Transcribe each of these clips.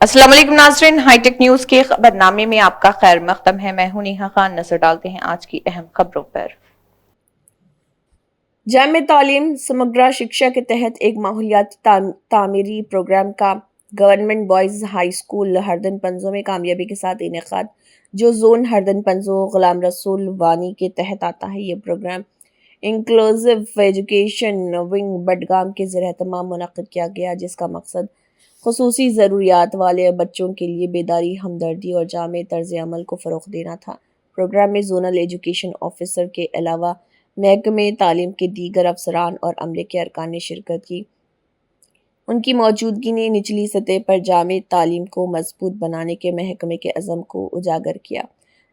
अस्सलाम वालेकुम नाज़रीन, हाईटेक न्यूज के खबरनामे में आपका खैर मक़दम है। मैं हूं नेहा खान। नजर डालते हैं आज की अहम खबरों पर। जामे तालीम समग्र शिक्षा के तहत एक माहौलियाती तामीरी प्रोग्राम का गवर्नमेंट बॉयज़ हाई स्कूल हरदन पंजो में कामयाबी के साथ इनेकाद, जो जोन हरदन पंजो गुलाम रसूल वानी के तहत आता है। ये program inclusive education wing Budgam के ज़रिए तमाम मुनक़िद किया गया, जिसका मकसद ख़ुसूसी ज़रूरियात वाले बच्चों के लिए बेदारी, हमदर्दी और जामे तर्ज़ अमल को फ़रोग़ देना था। प्रोग्राम में ज़ोनल एजुकेशन ऑफिसर के अलावा महकमे तालीम के दीगर अफसरान और अमले के अरकान ने शिरकत की। उनकी मौजूदगी ने निचली सतह पर जामे तालीम को मजबूत बनाने के महकमे के अज़म को उजागर किया।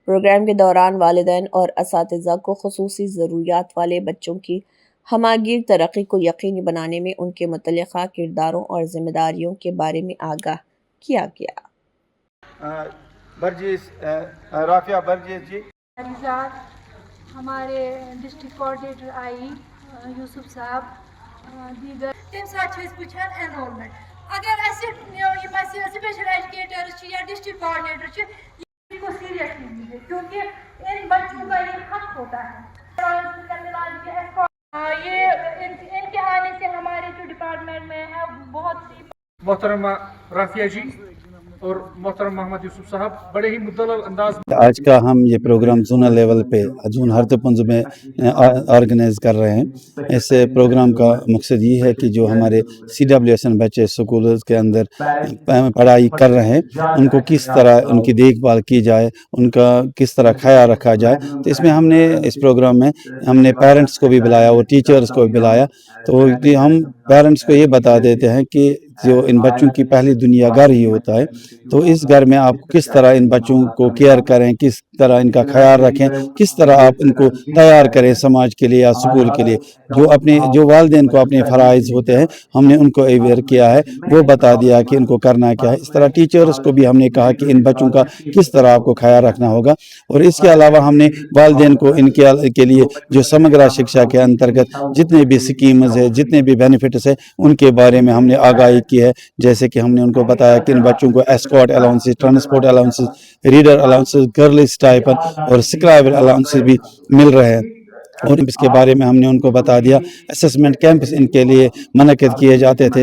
प्रोग्राम के दौरान वालिदैन और असातिज़ा को ख़ुसूसी ज़रूरियात वाले बच्चों की हमागीर तरक्की को यकीनी बनाने में उनके मुतल्लिक़ा किरदारों और ज़िम्मेदारियों के बारे में आगाह किया गया। बर्जिस राफिया बर्जिस जी, हमारे डिस्ट्रिक्ट कोऑर्डिनेटर आई यूसुफ साहब, दीगर तम साथ एनरोलमेंट अगर स्पेशल एजुकेटर या डिस्ट्रिक्ट कोऑर्डिनेटर इनको सीरियसली लीजिए, क्योंकि इन बच्चों का ये हक होता है। ये इनके आने से हमारे जो डिपार्टमेंट में है बहुत सी मोहतरमा राफिया जी और मोहतरम मोहम्मद यूसुफ साहब बड़े ही मुद्दल अंदाज। आज का हम ये प्रोग्राम जोनल लेवल पे जोन हरदपुंज में ऑर्गेनाइज कर रहे हैं। इस प्रोग्राम का मकसद ये है कि जो हमारे CWSN बच्चे स्कूल के अंदर पढ़ाई कर रहे हैं, उनको किस तरह उनकी देखभाल की जाए, उनका किस तरह ख्याल रखा जाए। तो इसमें हमने इस प्रोग्राम में हमने पेरेंट्स को भी बुलाया और टीचर्स को भी बुलाया। तो हम पेरेंट्स को ये बता देते हैं कि जो इन बच्चों की पहली दुनिया घर ही होता है, तो इस घर में आप किस तरह इन बच्चों को केयर करें, किस तरह इनका ख्याल रखें, किस तरह आप इनको तैयार करें समाज के लिए या स्कूल के लिए। जो वालिदैन को अपने फ़राइज़ होते हैं, हमने उनको अवेयर किया है, वो बता दिया कि इनको करना क्या है। इस तरह टीचर्स को भी हमने कहा कि इन बच्चों का किस तरह आपको ख्याल रखना होगा। और इसके अलावा हमने वालिदैन को इनके के लिए जो समग्र शिक्षा के अंतर्गत जितने भी स्कीम्स है, जितने भी बेनिफिट्स है, उनके बारे में हमने आगाही की है। जैसे कि हमने उनको बताया कि इन बच्चों को escort allowances, transport allowances, reader allowances, girl stipend और स्क्राइबर अलाउंसेस भी मिल रहे हैं। और इसके बारे में हमने उनको बता दिया। असेसमेंट कैंप्स इनके लिए मुनक़िद किए जाते थे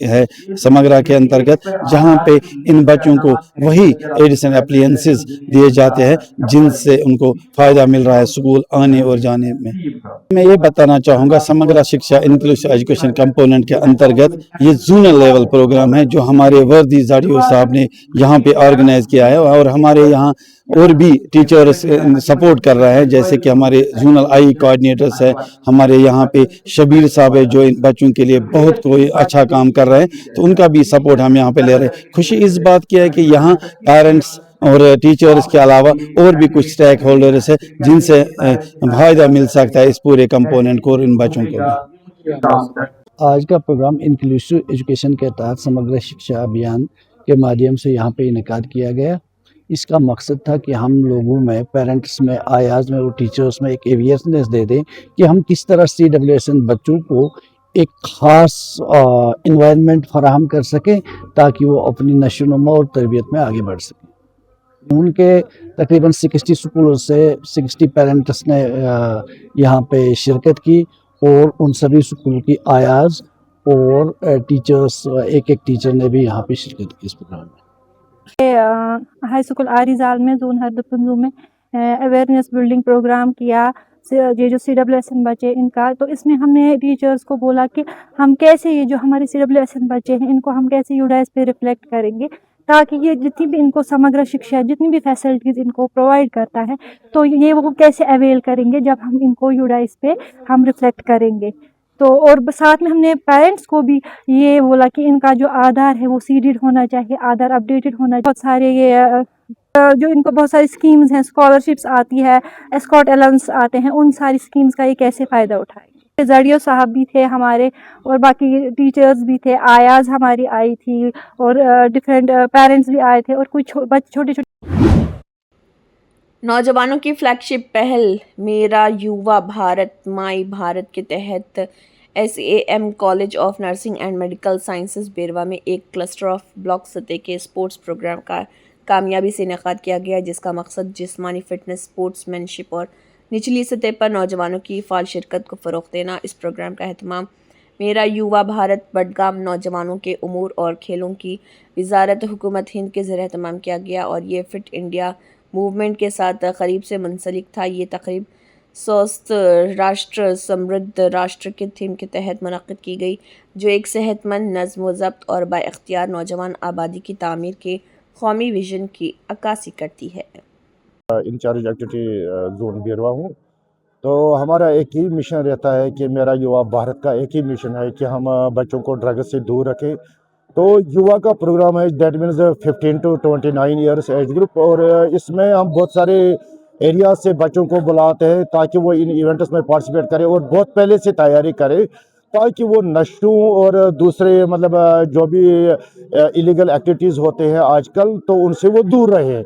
है समग्रा के अंतर्गत, जहाँ पे इन बच्चों को वही एडिशन एप्लियंसेस दिए जाते हैं जिनसे उनको फ़ायदा मिल रहा है स्कूल आने और जाने में। मैं ये बताना चाहूँगा, समग्र शिक्षा इंक्लूसिव एजुकेशन कंपोनेंट के अंतर्गत ये जोनल लेवल प्रोग्राम है जो हमारे वर्दी जाड़ियो साहब ने यहाँ पे ऑर्गेनाइज़ किया है। और हमारे यहाँ और भी टीचर्स सपोर्ट कर रहे हैं, जैसे कि हमारे जोनल आई कोऑर्डिनेटर्स है, हमारे यहाँ पे शबीर साहब है जो इन बच्चों के लिए बहुत कोई अच्छा काम कर रहे हैं, तो उनका भी सपोर्ट हम यहाँ पे ले रहे हैं। खुशी इस बात की है कि यहाँ पेरेंट्स और टीचर्स के अलावा और भी कुछ स्टेक होल्डर्स है जिनसे फ़ायदा मिल सकता है इस पूरे कंपोनेंट को और इन बच्चों को भी। आज का प्रोग्राम इंक्लूसिव एजुकेशन के तहत समग्र शिक्षा अभियान के माध्यम से यहाँ पे इनेकाद किया गया। इसका मकसद था कि हम लोगों में, पेरेंट्स में, आयाज़ में और टीचर्स में एक अवेयरनेस दे दें कि हम किस तरह CWSN बच्चों को एक ख़ास इन्वायरमेंट फराहम कर सकें ताकि वो अपनी नशोनुमा और तरबियत में आगे बढ़ सकें। उनके तकरीबन 60 स्कूलों से 60 पेरेंट्स ने यहाँ पे शिरकत की और उन सभी स्कूल की आयाज़ और टीचर्स, एक टीचर ने भी यहाँ पे शिरकत की इस प्रोग्राम में। हाई स्कूल आरिजाल में जोन हरदपुंजू में अवेयरनेस बिल्डिंग प्रोग्राम किया। ये जो CWSN बच्चे इनका, तो इसमें हमने टीचर्स को बोला कि हम कैसे ये जो हमारे CWSN बच्चे हैं इनको हम कैसे यूडाइस पे रिफ्लेक्ट करेंगे, ताकि ये जितनी भी इनको समग्र शिक्षा, जितनी भी फैसिलिटीज़ इनको प्रोवाइड करता है, तो ये वो कैसे अवेल करेंगे जब हम इनको यूडाइस पे हम रिफ्लेक्ट करेंगे। तो और साथ में हमने पेरेंट्स को भी ये बोला कि इनका जो आधार है वो सीडेड होना चाहिए, आधार अपडेटेड होना चाहिए। बहुत सारे ये जो इनको बहुत सारी स्कीम्स हैं, स्कॉलरशिप्स आती है, एस्कॉर्ट अलाउंस आते हैं, उन सारी स्कीम्स का ये कैसे फ़ायदा उठाएंगे। जड़ियो साहब भी थे हमारे और बाकी टीचर्स भी थे, आयाज़ हमारी आई थी और डिफरेंट पेरेंट्स भी आए थे और कुछ छोटे छोटे नौजवानों की फ्लैगशिप पहल मेरा युवा भारत माई भारत के तहत SAM college of nursing and medical sciences Berwa में एक क्लस्टर ऑफ ब्लॉक सतह के स्पोर्ट्स प्रोग्राम का कामयाबी से इनेकाद किया गया, जिसका मकसद जिस्मानी फिटनेस, स्पोर्ट्समैनशिप और निचली सतह पर नौजवानों की फ़ाल शिरकत को फ़रोग़ देना। इस प्रोग्राम का अहतमाम मेरा युवा भारत बडगाम नौजवानों के उमूर और खेलों की वजारत हुकूमत हिंद के ज़रिए एहतमाम किया गया और ये फ़िट इंडिया मूवमेंट के साथ करीब से मुंसलिक था। ये तकरीब स्वस्थ राष्ट्र समृद्ध राष्ट्र के थीम के तहत मुनक़्क़िद की गई, जो एक सेहतमंद, नज़्म व ज़ब्त और बाइख्तियार नौजवान आबादी की तामीर के कौमी विज़न की अक्कासी करती है। इंचार्ज एक्टिविटी जोन बेरवा हूँ। तो हमारा एक ही मिशन रहता है कि मेरा युवा भारत का एक ही मिशन है कि हम बच्चों को ड्रग से दूर रखें। तो युवा का प्रोग्राम है, that means 15 to 29 years age group, और इसमें हम बहुत सारे एरिया से बच्चों को बुलाते हैं ताकि वो इन इवेंट्स में पार्टिसिपेट करें और बहुत पहले से तैयारी करें ताकि वो नशों और दूसरे मतलब जो भी इलीगल एक्टिविटीज़ होते हैं आजकल, तो उनसे वो दूर रहे।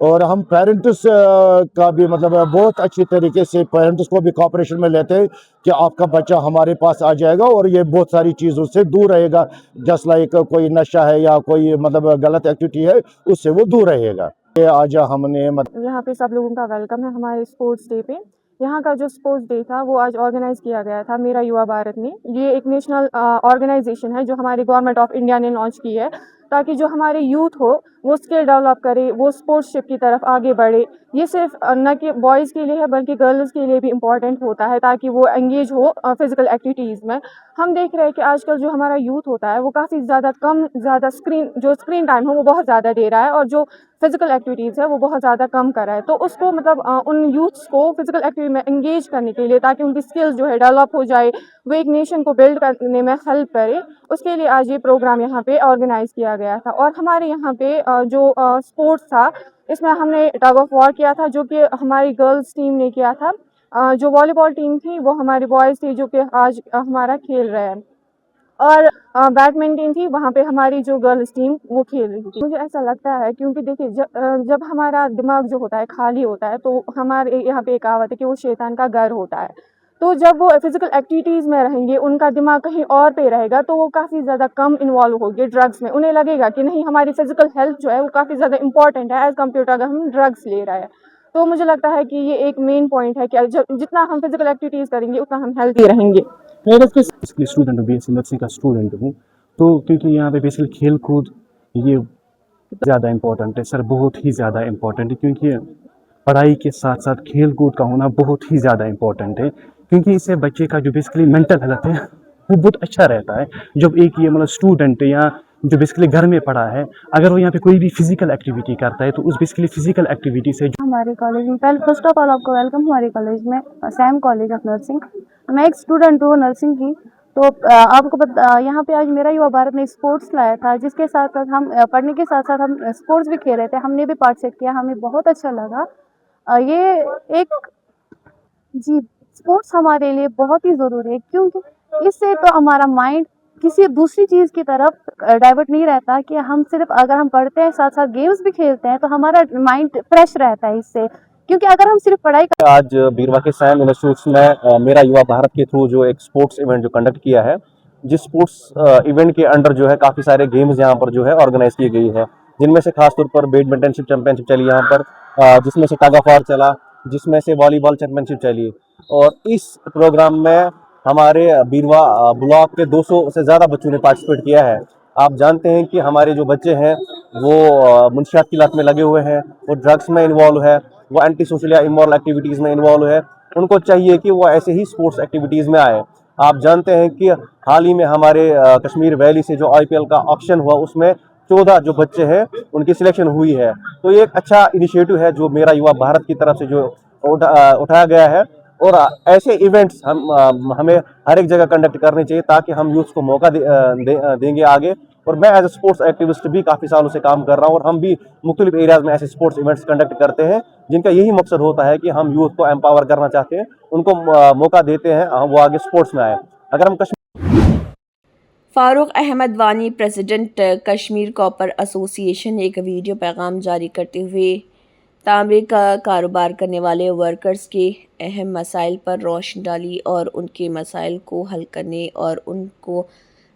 और हम पेरेंट्स का भी मतलब बहुत अच्छी तरीके से पेरेंट्स को भी कॉपरेशन में लेते हैं कि आपका बच्चा हमारे पास आ जाएगा और ये बहुत सारी चीज़ों से दूर रहेगा, जस्ट लाइक कोई नशा है या कोई मतलब गलत एक्टिविटी है, उससे वो दूर रहेगा। ये आज हमने यहाँ पे सब लोगों का वेलकम है हमारे स्पोर्ट्स डे पे। यहाँ का जो स्पोर्ट्स डे था वो आज ऑर्गेनाइज़ किया गया था मेरा युवा भारत ने। ये एक नेशनल ऑर्गेनाइजेशन है जो हमारी गवर्नमेंट ऑफ इंडिया ने लॉन्च की है ताकि जो हमारे यूथ हो वो स्किल डेवलप करे, वो स्पोर्ट्सशिप की तरफ आगे बढ़े। ये सिर्फ न कि बॉयज़ के लिए है बल्कि गर्ल्स के लिए भी इम्पॉर्टेंट होता है ताकि वो एंगेज हो फिज़िकल एक्टिविटीज़ में। हम देख रहे हैं कि आजकल जो हमारा यूथ होता है वो काफ़ी ज़्यादा स्क्रीन टाइम है वो बहुत ज़्यादा दे रहा है और जो फिज़िकल एक्टिविटीज़ है वो बहुत ज़्यादा कम कर रहा है। तो उसको मतलब उन यूथ्स को फिज़िकल एक्टिविटी में एंगेज करने के लिए ताकि उनकी स्किल्स जो है डेवलप हो जाए, वो एक नेशन को बिल्ड करने में हेल्प करे, उसके लिए आज ये प्रोग्राम यहाँ पे ऑर्गेनाइज़ किया गया था। और हमारे यहाँ पे जो स्पोर्ट्स था इसमें हमने टग ऑफ वॉर किया था जो कि हमारी गर्ल्स टीम ने किया था। जो वॉलीबॉल टीम थी वो हमारे बॉयज़ थे जो कि आज हमारा खेल रहे हैं, और बैडमिंटन थी वहाँ पे हमारी जो गर्ल्स टीम वो खेल रही थी। मुझे ऐसा लगता है क्योंकि देखिए जब हमारा दिमाग जो होता है खाली होता है तो हमारे यहाँ पे एक कहावत है कि वो शैतान का घर होता है। तो जब वो फिज़िकल एक्टिविटीज़ में रहेंगे, उनका दिमाग कहीं और पे रहेगा तो वो काफ़ी ज़्यादा कम इन्वॉल्व होंगे ड्रग्स में। उन्हें लगेगा कि नहीं, हमारी फिज़िकल हेल्थ जो है वो काफ़ी ज़्यादा इंपॉर्टेंट है एज़ कम्पेयर टू अगर हम ड्रग्स ले रहे हैं। तो मुझे लगता है कि ये एक मेन पॉइंट है कि जितना हम फिज़िकल एक्टिविटीज़ करेंगे उतना हम हेल्दी रहेंगे। मैं बेसिकली स्टूडेंट हूँ, BSc नर्सिंग का स्टूडेंट हूँ। तो क्योंकि यहाँ पे बेसिकली खेल कूद ये ज़्यादा इम्पोर्टेंट है सर, बहुत ही ज़्यादा इम्पोर्टेंट है, क्योंकि पढ़ाई के साथ साथ खेल कूद का होना बहुत ही ज़्यादा इम्पोर्टेंट है, क्योंकि इससे बच्चे का जो बेसिकली मेंटल हेल्थ है वो बहुत अच्छा रहता है। जब एक ये मतलब स्टूडेंट या जो बेसिकली घर में पढ़ा है, अगर वो यहाँ पे कोई भी फिजिकल एक्टिविटी करता है तो उस बेसिकली फिजिकल एक्टिविटी से हमारे कॉलेज में पहले फर्स्ट ऑफ ऑल आपको वेलकम हमारे कॉलेज में, सैम कॉलेज ऑफ नर्सिंग। मैं एक स्टूडेंट हूँ नर्सिंग की। तो आपको पता यहाँ पे आज मेरा युवा भारत ने स्पोर्ट्स लाया था, जिसके साथ साथ हम पढ़ने के साथ साथ हम स्पोर्ट्स भी खेल रहे थे। हमने भी पार्टिसिपेट किया, हमें बहुत अच्छा लगा। ये एक जी स्पोर्ट्स हमारे लिए बहुत ही ज़रूरी है, क्योंकि इससे तो हमारा माइंड किसी दूसरी चीज़ की तरफ डाइवर्ट नहीं रहता कि हम सिर्फ अगर हम पढ़ते हैं साथ साथ गेम्स भी खेलते हैं तो हमारा माइंड फ्रेश रहता है इससे, क्योंकि अगर हम सिर्फ पढ़ाई आज बीरवा के सैम इंस्टीट्यूट्स में मेरा युवा भारत के थ्रू जो एक स्पोर्ट्स इवेंट जो कंडक्ट किया है, जिस स्पोर्ट्स इवेंट के अंडर जो है काफ़ी सारे गेम्स यहाँ पर जो है ऑर्गेनाइज की गई है, जिनमें से खासतौर पर बैडमिंटनशिप चैंपियनशिप चली यहाँ पर, जिसमें से टग ऑफ वॉर चला, जिसमें से वॉलीबॉल चैंपियनशिप चली। और इस प्रोग्राम में हमारे बीरवा ब्लॉक के 200 से ज़्यादा बच्चों ने पार्टिसिपेट किया है। आप जानते हैं कि हमारे जो बच्चे हैं वो मुनशियात की लत में लगे हुए हैं, वो ड्रग्स में इन्वॉल्व है, वो एंटी सोशल या इमोरल एक्टिविटीज़ में इन्वॉल्व है। उनको चाहिए कि वो ऐसे ही स्पोर्ट्स एक्टिविटीज़ में आए। आप जानते हैं कि हाल ही में हमारे कश्मीर वैली से जो IPL का ऑक्शन हुआ उसमें 14 जो बच्चे हैं उनकी सिलेक्शन हुई है। तो ये एक अच्छा इनिशिएटिव है जो मेरा युवा भारत की तरफ से जो उठाया गया है, और ऐसे इवेंट्स हमें हर एक जगह कंडक्ट करने चाहिए ताकि हम यूथ को मौका देंगे आगे। और मैं एज ए स्पोर्ट्स एक्टिविस्ट भी काफ़ी सालों से काम कर रहा हूँ, और हम भी मुख्तलिफ एरियाज़ में ऐसे स्पोर्ट्स इवेंट्स कंडक्ट करते हैं जिनका यही मकसद होता है कि हम यूथ को एम्पावर करना चाहते हैं, उनको मौका देते हैं वो आगे स्पोर्ट्स में आए। अगर हम फारूक अहमद वानी, प्रेसिडेंट कश्मीर कॉपर एसोसिएशन ने एक वीडियो पैगाम जारी करते हुए تعمیر کا کاروبار کرنے والے ورکرز کے اہم مسائل پر روشنی ڈالی اور ان کے مسائل کو حل کرنے اور ان کو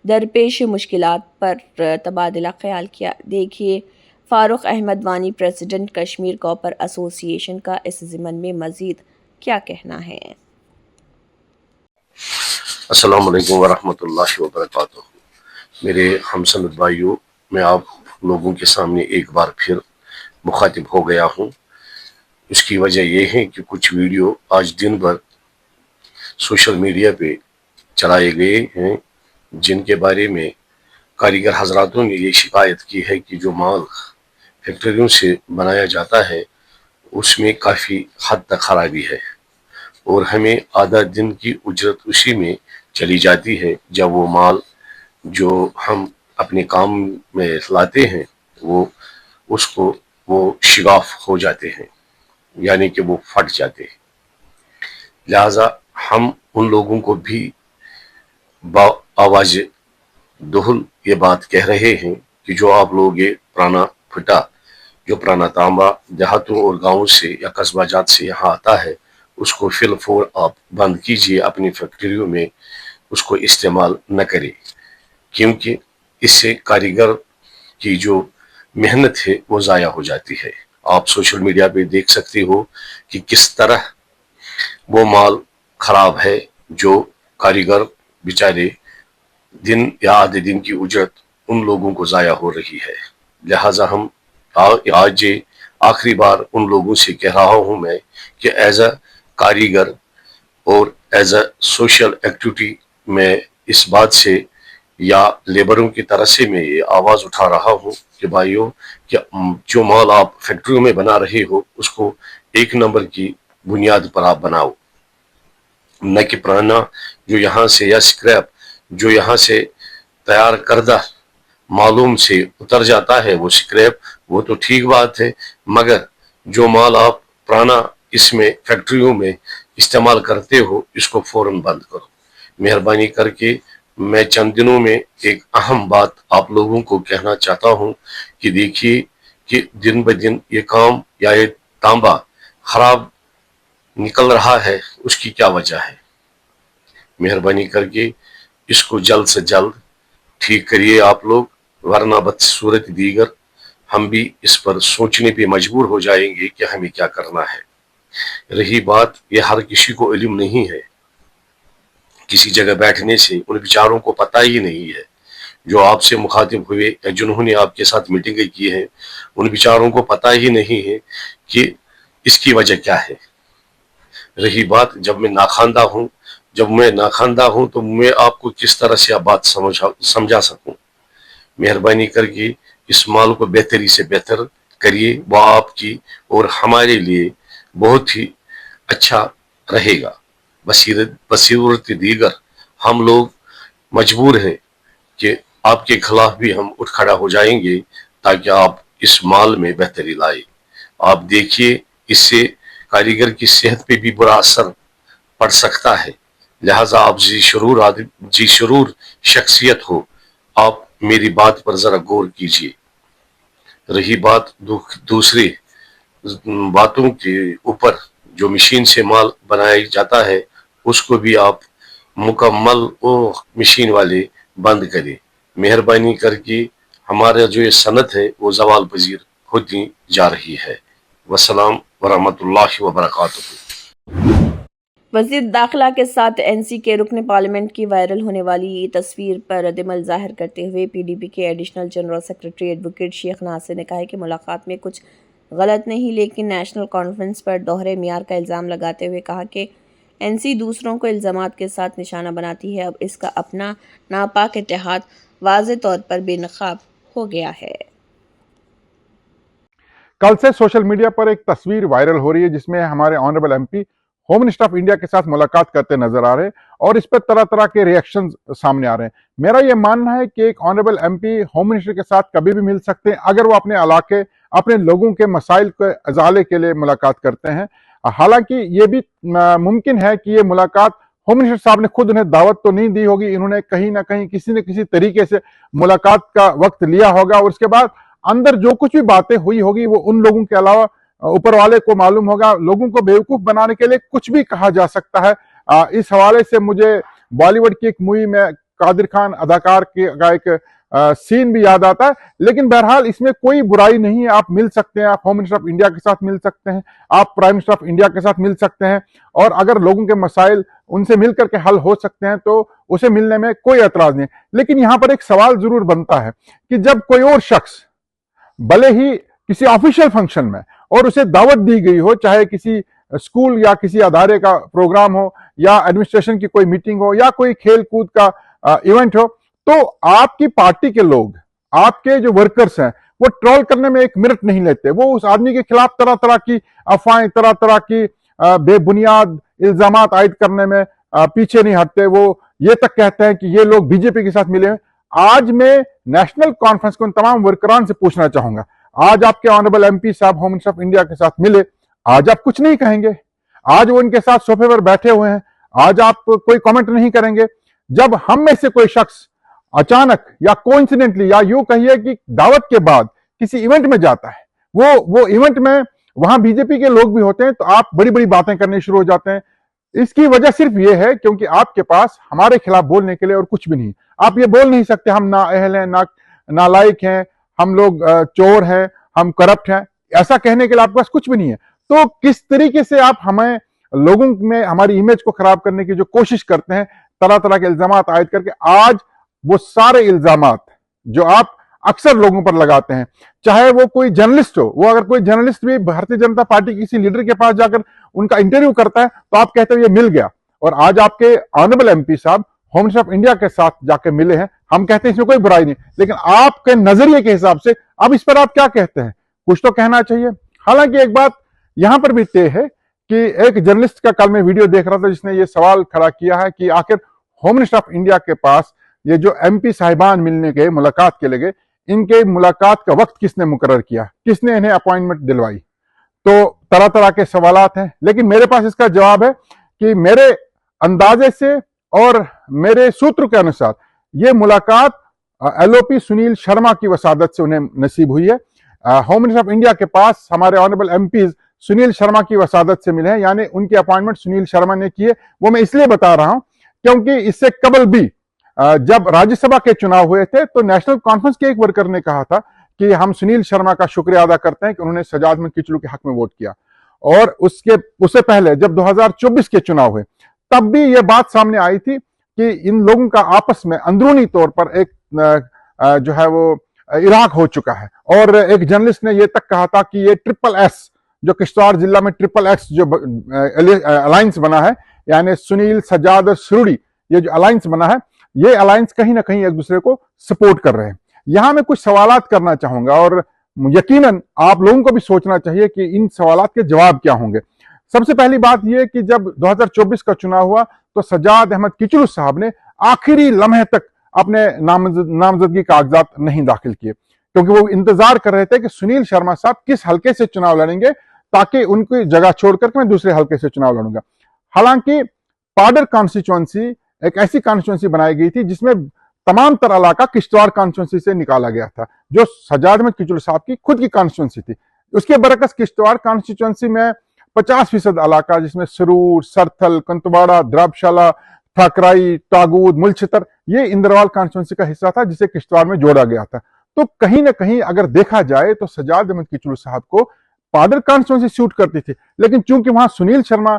درپیش مشکلات پر تبادلہ خیال کیا۔ دیکھیے فاروق احمد وانی، پریزیڈنٹ کشمیر کوپر ایسوسی ایشن کا اس ضمن میں مزید کیا کہنا ہے؟ السلام علیکم ورحمۃ اللہ وبرکاتہ۔ میرے ہمسند بھائیوں، میں آپ لوگوں کے سامنے ایک بار پھر مخاطب ہو گیا ہوں۔ اس کی وجہ یہ ہے کہ کچھ ویڈیو آج دن بھر سوشل میڈیا پہ چلائے گئے ہیں، جن کے بارے میں کاریگر حضراتوں نے یہ شکایت کی ہے کہ جو مال فیکٹریوں سے بنایا جاتا ہے اس میں کافی حد تک خرابی ہے، اور ہمیں آدھا دن کی اجرت اسی میں چلی جاتی ہے جب وہ مال جو ہم اپنے کام میں لاتے ہیں وہ شگاف ہو جاتے ہیں، یعنی کہ وہ پھٹ جاتے ہیں۔ لہذا ہم ان لوگوں کو بھی با آواز دہل یہ بات کہہ رہے ہیں کہ جو آپ لوگ یہ پرانا پھٹا، جو پرانا تانبا دیہاتوں اور گاؤں سے یا قصبہ جات سے یہاں آتا ہے، اس کو فی الفور آپ بند کیجئے، اپنی فیکٹریوں میں اس کو استعمال نہ کریں، کیونکہ اس سے کاریگر کی جو محنت ہے وہ ضائع ہو جاتی ہے۔ آپ سوشل میڈیا پہ دیکھ سکتے ہو کہ کس طرح وہ مال خراب ہے، جو کاریگر بیچارے دن یا آدھے دن کی اجرت ان لوگوں کو ضائع ہو رہی ہے۔ لہٰذا ہم آج آخری بار ان لوگوں سے کہہ رہا ہوں میں کہ ایز اے کاریگر اور ایز اے سوشل ایکٹیویٹی میں اس بات سے یا لیبروں کی طرح سے میں یہ آواز اٹھا رہا ہوں کہ بھائیوں، کہ جو مال آپ فیکٹریوں میں بنا رہے ہو اس کو ایک نمبر کی بنیاد پر آپ بناؤ، نہ کہ پرانا جو یہاں سے یا سکریپ جو یہاں سے تیار کردہ معلوم سے اتر جاتا ہے وہ سکریپ، وہ تو ٹھیک بات ہے، مگر جو مال آپ پرانا اس میں فیکٹریوں میں استعمال کرتے ہو اس کو فوراً بند کرو۔ مہربانی کر کے میں چند دنوں میں ایک اہم بات آپ لوگوں کو کہنا چاہتا ہوں کہ دیکھیے کہ دن بدن یہ کام یا یہ تانبا خراب نکل رہا ہے، اس کی کیا وجہ ہے؟ مہربانی کر کے اس کو جلد سے جلد ٹھیک کریے آپ لوگ، ورنہ بدصورت دیگر ہم بھی اس پر سوچنے پہ مجبور ہو جائیں گے کہ ہمیں کیا کرنا ہے۔ رہی بات، یہ ہر کسی کو علم نہیں ہے، کسی جگہ بیٹھنے سے ان بیچاروں کو پتہ ہی نہیں ہے، جو آپ سے مخاطب ہوئے یا جنہوں نے آپ کے ساتھ میٹنگیں کی ہیں ان بیچاروں کو پتہ ہی نہیں ہے کہ اس کی وجہ کیا ہے۔ رہی بات، جب میں ناخواندہ ہوں تو میں آپ کو کس طرح سے بات سمجھا سکوں۔ مہربانی کر کے اس مال کو بہتری سے بہتر کریے، وہ آپ کی اور ہمارے لیے بہت ہی اچھا رہے گا۔ بصیرت دیگر ہم لوگ مجبور ہیں کہ آپ کے خلاف بھی ہم اٹھ کھڑا ہو جائیں گے تاکہ آپ اس مال میں بہتری لائیں۔ آپ دیکھیے اس سے کاریگر کی صحت پہ بھی برا اثر پڑ سکتا ہے، لہٰذا آپ جی شرور شخصیت ہو، آپ میری بات پر ذرا غور کیجیے۔ رہی بات دوسری باتوں کے اوپر، جو مشین سے مال بنایا جاتا ہے اس کو بھی آپ مکمل مشین والے بند کریں۔ مہربانی کر کے ہمارا جو یہ صنعت ہے وہ زوال پذیر ہوتی جا رہی ہے۔ والسلام ورحمۃ اللہ وبرکاتہ۔ وزیر داخلہ کے ساتھ این سی کے رکن پارلیمنٹ کی وائرل ہونے والی تصویر پر ردعمل ظاہر کرتے ہوئے پی ڈی پی کے ایڈیشنل جنرل سیکرٹری ایڈوکیٹ شیخ ناصر نے کہا ہے کہ ملاقات میں کچھ غلط نہیں، لیکن نیشنل کانفرنس پر دوہرے معیار کا الزام لگاتے ہوئے کہا کہ این سی دوسروں کو الزامات کے ساتھ نشانہ بناتی ہے، اب اس کا اپنا ناپاک اتحاد واضح طور پر بے نقاب ہو گیا ہے۔ کل سے سوشل میڈیا پر ایک تصویر وائرل ہو رہی ہے جس میں ہمارے honourable M P home minister of India کے ساتھ ملاقات کرتے نظر آ رہے ہیں، اور اس پر طرح طرح کے ریئیکشن سامنے آ رہے ہیں۔ میرا یہ ماننا ہے کہ ایک honourable M P home minister کے ساتھ کبھی بھی مل سکتے ہیں اگر وہ اپنے علاقے، اپنے لوگوں کے مسائل کے ازالے کے لیے ملاقات کرتے ہیں۔ حالانکہ یہ بھی ممکن ہے کہ یہ ملاقات ہوم منسٹر صاحب نے خود انہیں دعوت تو نہیں دی ہوگی، انہوں نے کہیں نہ کہیں کسی نہ کسی طریقے سے ملاقات کا وقت لیا ہوگا، اور اس کے بعد اندر جو کچھ بھی باتیں ہوئی ہوگی وہ ان لوگوں کے علاوہ ऊपर वाले को मालूम होगा, लोगों को बेवकूफ बनाने के लिए कुछ भी कहा जा सकता है। इस हवाले से मुझे बॉलीवुड की एक मूवी में कादिर खान अदाकार का एक सीन भी याद आता है। लेकिन बहरहाल इसमें कोई बुराई नहीं है, आप मिल सकते हैं, आप होम मिनिस्टर ऑफ इंडिया के साथ मिल सकते हैं, आप प्राइम मिनिस्टर ऑफ इंडिया के साथ मिल सकते हैं, और अगर लोगों के मसाइल उनसे मिल करके हल हो सकते हैं तो उसे मिलने में कोई एतराज नहीं। लेकिन यहाँ पर एक सवाल जरूर बनता है कि जब कोई और शख्स भले ही किसी ऑफिशियल फंक्शन में और उसे दावत दी गई हो, चाहे किसी स्कूल या किसी अदारे का प्रोग्राम हो या एडमिनिस्ट्रेशन की कोई मीटिंग हो या कोई खेल कूद का इवेंट हो, तो आपकी पार्टी के लोग, आपके जो वर्कर्स हैं, वो ट्रोल करने में एक मिनट नहीं लेते। वो उस आदमी के खिलाफ तरह तरह की अफवाहें, तरह तरह की बेबुनियाद इल्जामात आयद करने में पीछे नहीं हटते। वो ये तक कहते हैं कि ये लोग बीजेपी के साथ मिले हैं। आज मैं नेशनल कॉन्फ्रेंस को उन तमाम वर्करान से पूछना चाहूंगा, आज आपके ऑनरेबल एमपी साहब होम मिनिस्टर ऑफ इंडिया के साथ मिले, आज आप कुछ नहीं कहेंगे, आज वो उनके साथ सोफे पर बैठे हुए हैं, आज आप कोई कमेंट नहीं करेंगे। जब हम में से कोई शख्स अचानक या कोइंसिडेंटली या यूं कहिए कि दावत के बाद किसी इवेंट में जाता है, वो इवेंट में वहां बीजेपी के लोग भी होते हैं, तो आप बड़ी बड़ी बातें करनी शुरू हो जाते हैं। इसकी वजह सिर्फ ये है क्योंकि आपके पास हमारे खिलाफ बोलने के लिए और कुछ भी नहीं। आप ये बोल नहीं सकते हम नाअहल हैं, नालायक हैं, हम लोग चोर हैं, हम करप्ट हैं, ऐसा कहने के लिए आपके पास कुछ भी नहीं है। तो किस तरीके से आप हमें लोगों में हमारी इमेज को खराब करने की जो कोशिश करते हैं, तरह तरह के इल्जामात आयद करके, आज वो सारे इल्जामात जो आप अक्सर लोगों पर लगाते हैं, चाहे वो कोई जर्नलिस्ट हो, वो अगर कोई जर्नलिस्ट भी भारतीय जनता पार्टी किसी लीडर के पास जाकर उनका इंटरव्यू करता है तो आप कहते हो ये मिल गया, और आज आपके ऑनरेबल एमपी साहब होम मिनिस्टर ऑफ इंडिया के साथ जाकर मिले हैं, हम कहते हैं इसमें कोई बुराई नहीं। लेकिन आपके नजरिए के हिसाब से अब इस पर आप क्या कहते हैं? कुछ तो कहना चाहिए। हालांकि एक बात यहां पर भी तय है कि एक जर्नलिस्ट का कल मैं वीडियो देख रहा था जिसने ये सवाल खड़ा किया है कि आखिर होम मिनिस्टर ऑफ इंडिया के पास ये जो एमपी साहिबान मिलने गए, मुलाकात के लिए गए, इनके मुलाकात का वक्त किसने मुकर्रर किया, किसने इन्हें अपॉइंटमेंट दिलवाई? तो तरह तरह के सवालात हैं, लेकिन मेरे पास इसका जवाब है कि मेरे अंदाजे से और मेरे सूत्र के अनुसार ये मुलाकात एलओपी सुनील शर्मा की वसादत से उन्हें नसीब हुई है। होम मिनिस्टर ऑफ इंडिया के पास हमारे ऑनरेबल एमपीज सुनील शर्मा की वसादत से मिले हैं, यानी उनकी अपॉइंटमेंट सुनील शर्मा ने की है। वो मैं इसलिए बता रहा हूं क्योंकि इससे कबल भी जब राज्यसभा के चुनाव हुए थे तो नेशनल कॉन्फ्रेंस के एक वर्कर ने कहा था कि हम सुनील शर्मा का शुक्रिया अदा करते हैं कि उन्होंने सजाद अहमद किचलू के हक में वोट किया। और उससे पहले जब 2024 के चुनाव हुए तब भी यह बात सामने आई थी कि इन लोगों का आपस में अंदरूनी तौर पर एक जो है वो इराक हो चुका है। और एक जर्नलिस्ट ने यह तक कहा था कि ये SSS जो किश्तवाड़ जिला में SSS जो अलायंस बना है, यानी सुनील, सजाद और सुरुड़ी, ये जो अलायंस बना है, ये अलायंस कहीं ना कहीं एक दूसरे को सपोर्ट कर रहे हैं। यहां मैं कुछ सवालात करना चाहूंगा और यकीनन आप लोगों को भी सोचना चाहिए कि इन सवालात के जवाब क्या होंगे। सबसे पहली बात यह कि जब 2024 का चुनाव हुआ तो सजाद अहमद किचलू साहब ने आखिरी लम्हे तक अपने नामजदगी कागजात नहीं दाखिल किए, क्योंकि वो इंतजार कर रहे थे कि सुनील शर्मा साहब किस हल्के से चुनाव लड़ेंगे ताकि उनकी जगह छोड़कर मैं दूसरे हल्के से चुनाव लड़ूंगा। हालांकि पाडर कॉन्स्टिट्यूएंसी एक ऐसी कॉन्स्टिट्यूएंसी बनाई गई थी जिसमें तमाम तर इलाका किश्तवाड़ कॉन्स्टिट्यूएंसी से निकाला गया था, जो सजाद अहमद किचलू साहब की खुद की कॉन्स्टिट्यूएंसी थी। उसके बरकस किश्तवाड़ कॉन्स्टिट्यूएंसी में 50% इलाका, जिसमें सरूर, सरथल, कंतवाड़ा, द्राबशाला, ठाकराई, टागूद, मुलछतर, ये इंद्रवाल कॉन्स्टिट्यूएंसी का हिस्सा था जिसे किश्तवाड़ में जोड़ा गया था। तो कहीं ना कहीं अगर देखा जाए तो सजाद अहमद किचलू साहब को पाडर कॉन्स्टिट्यूएंसी सूट करती थी, लेकिन चूंकि वहां सुनील शर्मा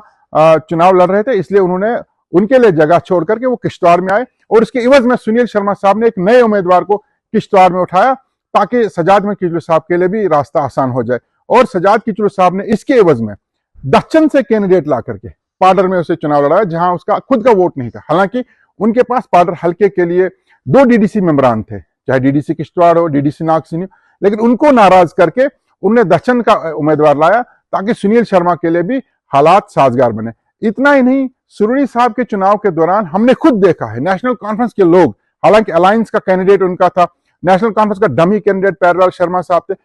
चुनाव लड़ रहे थे इसलिए उन्होंने उनके लिए जगह छोड़ करके वो किश्तवाड़ में आए, और उसके इवज में सुनील शर्मा साहब ने एक नए उम्मीदवार को किश्तवाड़ में उठाया ताकि सजाद अहमद किचलू साहब के लिए भी रास्ता आसान हो जाए। और सजाद किचलू साहब ने इसके इवज में दक्षिण से कैंडिडेट ला करके पाडर में उसे चुनाव लड़ाया जहां उसका खुद का वोट नहीं था। हालांकि उनके पास पाडर हल्के के लिए 2 डीडीसी मेंबरान थे, चाहे डीडीसी किश्तवाड़ हो, डीडीसी नागसिनी, लेकिन उनको नाराज करके उन्होंने दक्षिण का उम्मीदवार लाया ताकि सुनील शर्मा के लिए भी हालात साजगार बने। इतना ही नहीं, सुरुड़ी साहब के चुनाव के दौरान हमने खुद देखा है नेशनल कॉन्फ्रेंस के लोग, हालांकि अलायंस का कैंडिडेट उनका था, नेशनल कॉन्फ्रेंस का डमी कैंडिडेट प्यारेलाल शर्मा साहब थे,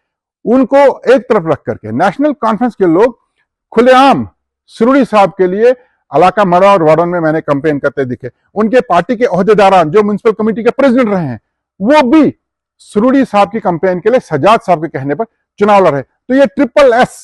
उनको एक तरफ रख करके नेशनल कॉन्फ्रेंस के लोग खुलेआम सुरुड़ी साहब के लिए इलाका मरा और वार्डन में मैंने कैंपेन करते दिखे। उनके पार्टी के ओहदेदारान जो म्युनिसिपल कमेटी के प्रेसिडेंट रहे हैं वो भी सुरुड़ी साहब की कैंपेन के लिए सजाद साहब के कहने पर चुनाव लड़ रहे। तो ये SSS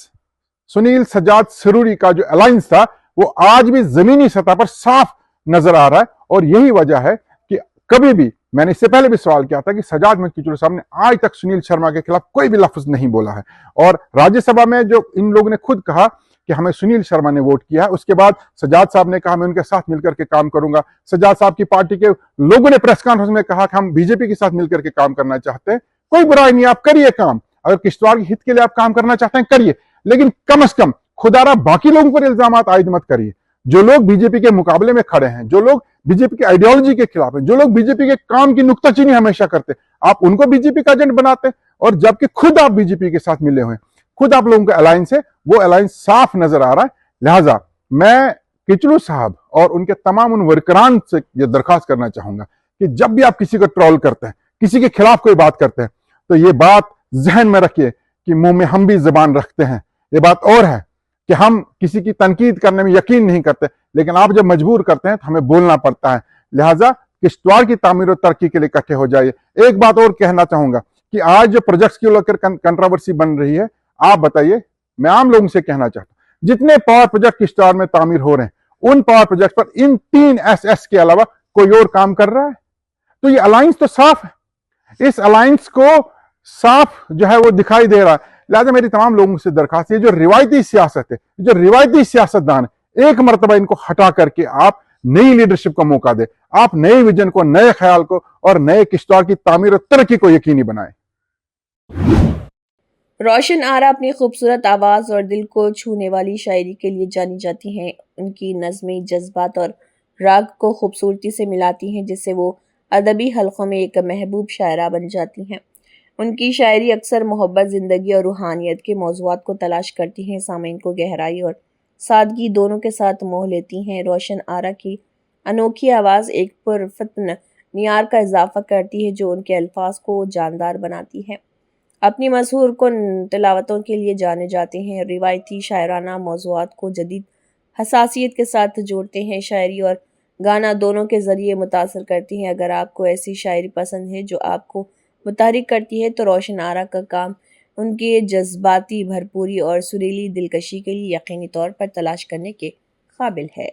सुनील सजाद सरूरी का जो अलायंस था वो आज भी जमीनी सतह पर साफ नजर आ रहा है। और यही वजह है कि कभी भी, मैंने इससे पहले भी सवाल किया था कि सजाद महमूद किचलू साहब ने आज तक सुनील शर्मा के खिलाफ कोई भी लफ्ज नहीं बोला है। और राज्यसभा में जो इन लोगों ने खुद कहा कि हमें सुनील शर्मा ने वोट किया है, उसके बाद सजाद साहब ने कहा मैं उनके साथ मिलकर के काम करूंगा। सजाद साहब की पार्टी के लोगों ने प्रेस कॉन्फ्रेंस में कहा कि हम बीजेपी के साथ मिलकर के काम करना चाहते हैं। कोई बुराई नहीं, आप करिए काम, अगर किश्तवाड़ के हित के लिए आप काम करना चाहते हैं करिए, लेकिन कम से कम खुदारा बाकी लोगों पर इल्जाम आयद मत करिए। जो लोग बीजेपी के मुकाबले में खड़े हैं, जो लोग बीजेपी की आइडियोलॉजी के खिलाफ हैं, जो लोग बीजेपी के काम की नुक्ताचीनी हमेशा करते, आप उनको बीजेपी का एजेंट बनाते, और जबकि खुद आप बीजेपी के साथ मिले हुए, खुद आप लोगों का अलायंस है, वो अलायंस साफ नजर आ रहा है। लिहाजा मैं किचलू साहब और उनके तमाम उन वर्करान से ये दरखास्त करना चाहूंगा कि जब भी आप किसी को ट्रोल करते हैं, किसी के खिलाफ कोई बात करते हैं, तो ये बात जहन में रखिए कि मुंह में हम भी जबान रखते हैं। ये बात और है कि हम किसी की तनकीद करने में यकीन नहीं करते, लेकिन आप जब मजबूर करते हैं तो हमें बोलना पड़ता है। लिहाजा किश्तवाड़ की तामीर और तरक्की के लिए इकट्ठे हो जाइए। एक बात और कहना चाहूंगा कि आज जो प्रोजेक्ट्स की लेकर कंट्रोवर्सी बन रही है, आप बताइए, मैं आम लोगों से कहना चाहता हूं, जितने पावर प्रोजेक्ट किश्तवाड़ में तामीर हो रहे हैं, उन पावर प्रोजेक्ट पर इन 3 SS के अलावा कोई और काम कर रहा है? तो ये अलायंस तो साफ है, इस अलायंस को साफ जो है वो दिखाई दे रहा है। लिहाजा मेरी तमाम लोगों से दरखास्त है, जो रिवायती सियासत है, जो रिवायती सियासतदान है, एक मरतबा इनको हटा करके आप नई लीडरशिप को मौका दे, आप नए विजन को, नए ख्याल को और नए किश्तवाड़ की तामीर और तरक्की को यकीनी बनाए। रोशन आरा अपनी खूबसूरत आवाज़ और दिल को छूने वाली शायरी के लिए जानी जाती हैं। उनकी नज़में जज्बात और राग को खूबसूरती से मिलाती हैं, जिससे वो अदबी हलकों में एक महबूब शायरा बन जाती हैं। उनकी शायरी अक्सर मोहब्बत, ज़िंदगी और रूहानियत के मौज़ूआत को तलाश करती हैं, सामीन को गहराई और सादगी दोनों के साथ मोह लेती हैं। रोशन आरा की अनोखी आवाज़ एक पुरफ़तन नियार का इजाफा करती है, जो उनके अल्फाज को जानदार बनाती है। अपनी मशहूर कुन तिलावतों के लिए जाने जाते हैं, रिवायती शायराना मौज़ूआत को जदीद हसासियत के साथ जोड़ते हैं, शायरी और गाना दोनों के ज़रिए मुतासर करती हैं। अगर आपको ऐसी शायरी पसंद है जो आपको मुतहरिक करती है, तो रोशन आरा का काम उनके जज्बाती भरपूरी और सुरीली दिलकशी के लिए यकीनी तौर पर तलाश करने के काबिल है।